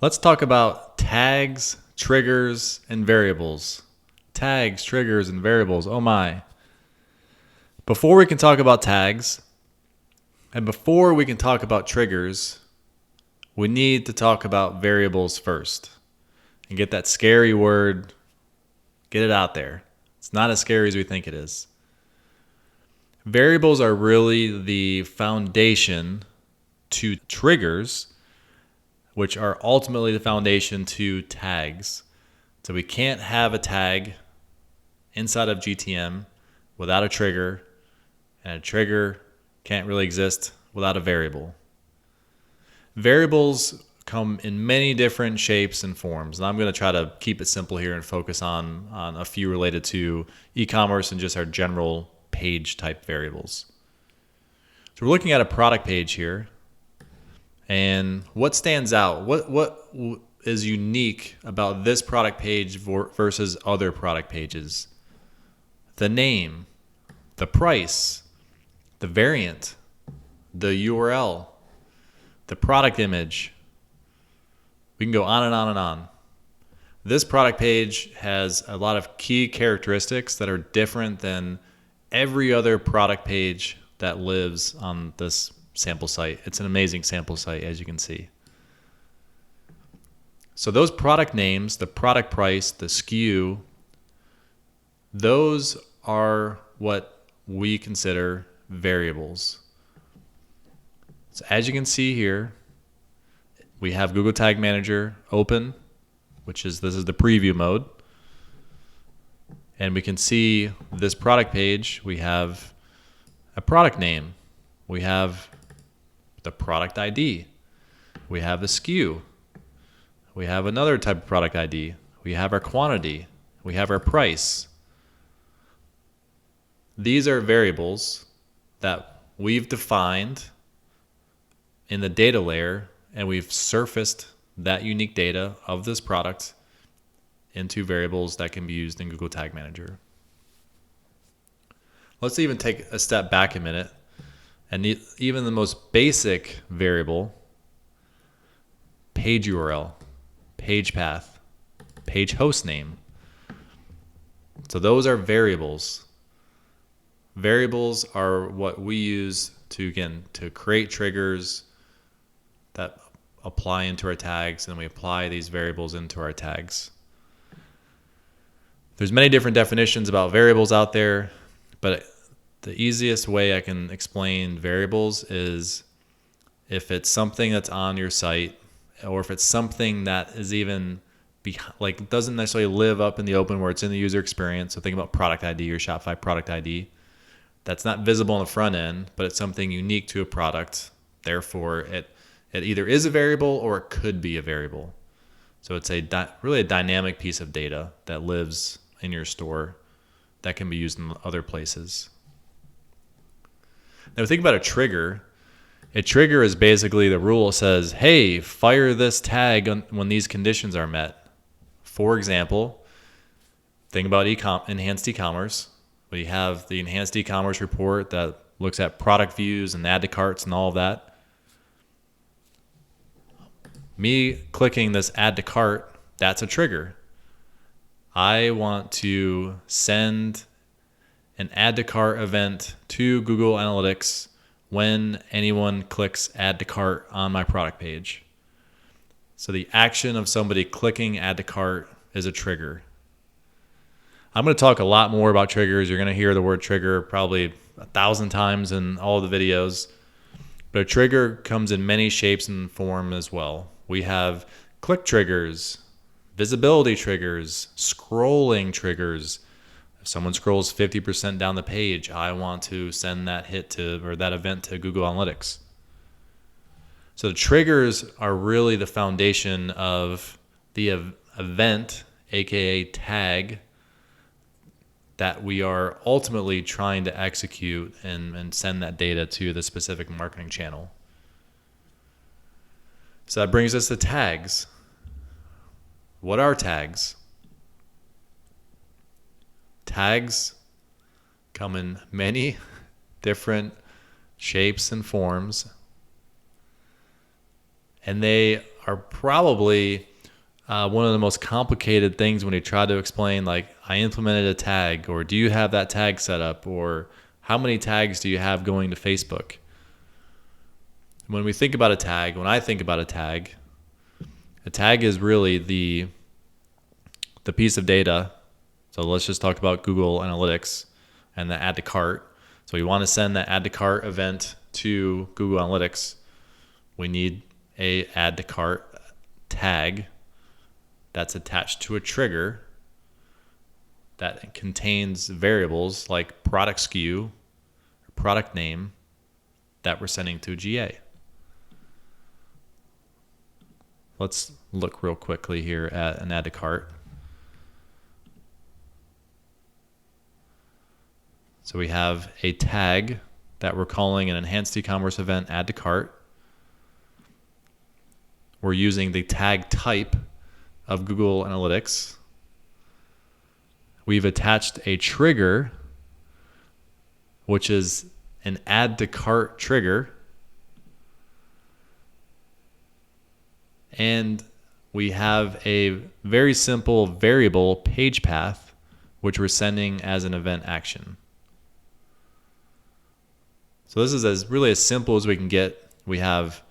Let's talk about tags, triggers, and variables. Tags, triggers, and variables. Oh my. Before we can talk about tags, and before we can talk about triggers, we need to talk about variables first. And get that scary word, get it out there. It's not as scary as we think it is. Variables are really the foundation to triggers, which are ultimately the foundation to tags. So we can't have a tag inside of GTM without a trigger, and a trigger can't really exist without a variable. Variables come in many different shapes and forms, and I'm going to try to keep it simple here and focus on a few related to e-commerce and just our general page type variables. So we're looking at a product page here, and what stands out? What is unique about this product page versus other product pages? The name, the price, the variant, the URL, the product image. We can go on and on and on. This product page has a lot of key characteristics that are different than every other product page that lives on this sample site. It's an amazing sample site, as you can see. So those product names, the product price, the SKU, those are what we consider variables. So as you can see here, we have Google Tag Manager open, this is the preview mode. And we can see this product page. We have a product name. We have the product ID. We have the SKU. We have another type of product ID. We have our quantity. We have our price. These are variables that we've defined in the data layer, and we've surfaced that unique data of this product into variables that can be used in Google Tag Manager. Let's even take a step back a minute, and even the most basic variable, page URL, page path, page host name. So those are variables. Variables are what we use to create triggers that apply into our tags, and we apply these variables into our tags. There's many different definitions about variables out there, but the easiest way I can explain variables is if it's something that's on your site, or if it's something that is even doesn't necessarily live up in the open where it's in the user experience. So think about product ID or Shopify product ID. That's not visible on the front end, but it's something unique to a product. Therefore, it either is a variable or it could be a variable. So it's really a dynamic piece of data that lives in your store that can be used in other places. Now think about a trigger. A trigger is basically the rule that says, hey, fire this tag when these conditions are met. For example, think about enhanced e-commerce. We have the enhanced e-commerce report that looks at product views and add to carts and all of that. Me clicking this add to cart, that's a trigger. I want to send an add to cart event to Google Analytics when anyone clicks add to cart on my product page. So the action of somebody clicking add to cart is a trigger. I'm going to talk a lot more about triggers. You're going to hear the word trigger probably 1,000 times in all the videos. But a trigger comes in many shapes and forms as well. We have click triggers, visibility triggers, scrolling triggers. If someone scrolls 50% down the page, I want to send that that event to Google Analytics. So the triggers are really the foundation of the event, aka tag, that we are ultimately trying to execute and send that data to the specific marketing channel. So that brings us to tags. What are tags? Tags come in many different shapes and forms, and they are probably one of the most complicated things when you try to explain, like, I implemented a tag, or do you have that tag set up, or how many tags do you have going to Facebook? When we think about a tag, when I think about a tag is really the piece of data. So let's just talk about Google Analytics and the add to cart. So we want to send that add to cart event to Google Analytics. We need a add to cart tag that's attached to a trigger that contains variables like product SKU, product name, that we're sending to GA. Let's look real quickly here at an add to cart. So we have a tag that we're calling an enhanced e-commerce event add to cart. We're using the tag type of Google Analytics. We've attached a trigger, which is an add to cart trigger. And we have a very simple variable page path, which we're sending as an event action. So this is really as simple as we can get. We have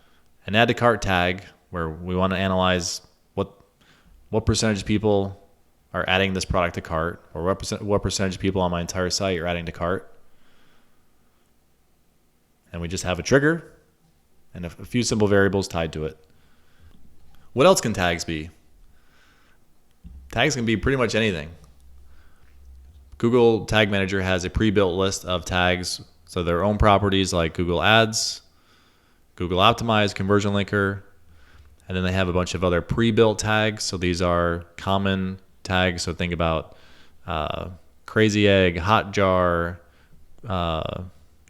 an add to cart tag where we want to analyze what percentage of people are adding this product to cart, or what percentage of people on my entire site are adding to cart. And we just have a trigger and a few simple variables tied to it. What else can tags be? Tags can be pretty much anything. Google Tag Manager has a pre-built list of tags, so their own properties like Google Ads, Google Optimize, Conversion Linker, and then they have a bunch of other pre-built tags. So these are common tags. So think about Crazy Egg, Hotjar,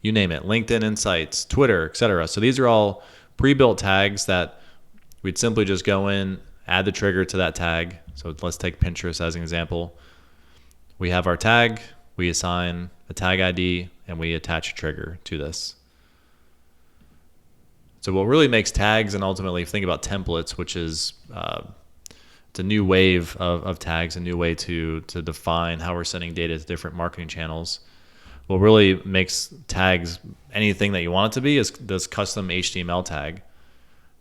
you name it, LinkedIn Insights, Twitter, etc. So these are all pre-built tags that we'd simply just go in, add the trigger to that tag. So let's take Pinterest as an example. We have our tag, we assign a tag ID, and we attach a trigger to this. So what really makes tags, and ultimately think about templates, which is it's a new wave of tags, a new way to define how we're sending data to different marketing channels. What really makes tags anything that you want it to be is this custom HTML tag.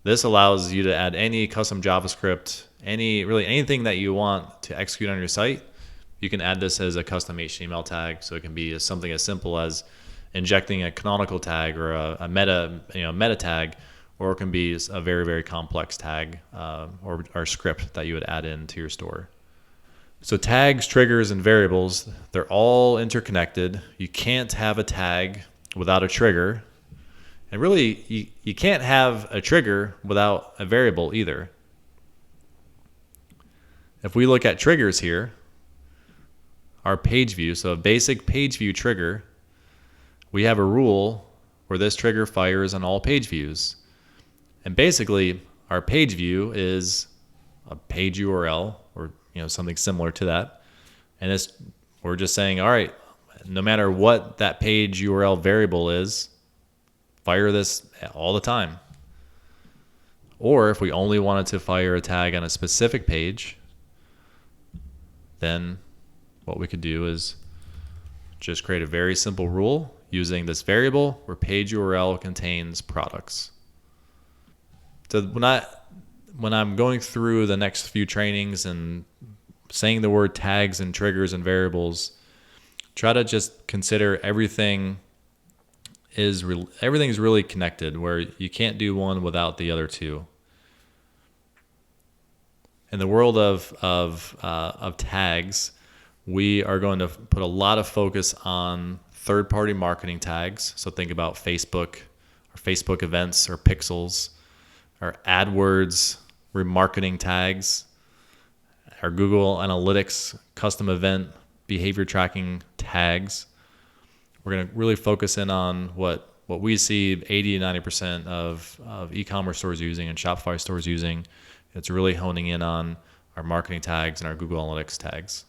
This allows you to add any custom JavaScript, anything that you want to execute on your site. You can add this as a custom HTML tag. So it can be something as simple as injecting a canonical tag or a meta tag, or it can be a very, very complex tag or script that you would add into your store. So tags, triggers, and variables, they're all interconnected. You can't have a tag without a trigger. And really, you can't have a trigger without a variable either. If we look at triggers here, our page view, so a basic page view trigger, we have a rule where this trigger fires on all page views. And basically, our page view is a page URL or something similar to that. And we're just saying, all right, no matter what that page URL variable is, fire this all the time. Or if we only wanted to fire a tag on a specific page, then what we could do is just create a very simple rule using this variable where page URL contains products. So when I'm going through the next few trainings and saying the word tags and triggers and variables, try to just consider everything is really connected, where you can't do one without the other two. In the world of tags, we are going to put a lot of focus on third-party marketing tags. So think about Facebook or Facebook events or pixels or AdWords remarketing tags, our Google Analytics custom event behavior tracking tags. We're going to really focus in on what we see 80 to 90% of e-commerce stores using and Shopify stores using. It's really honing in on our marketing tags and our Google Analytics tags.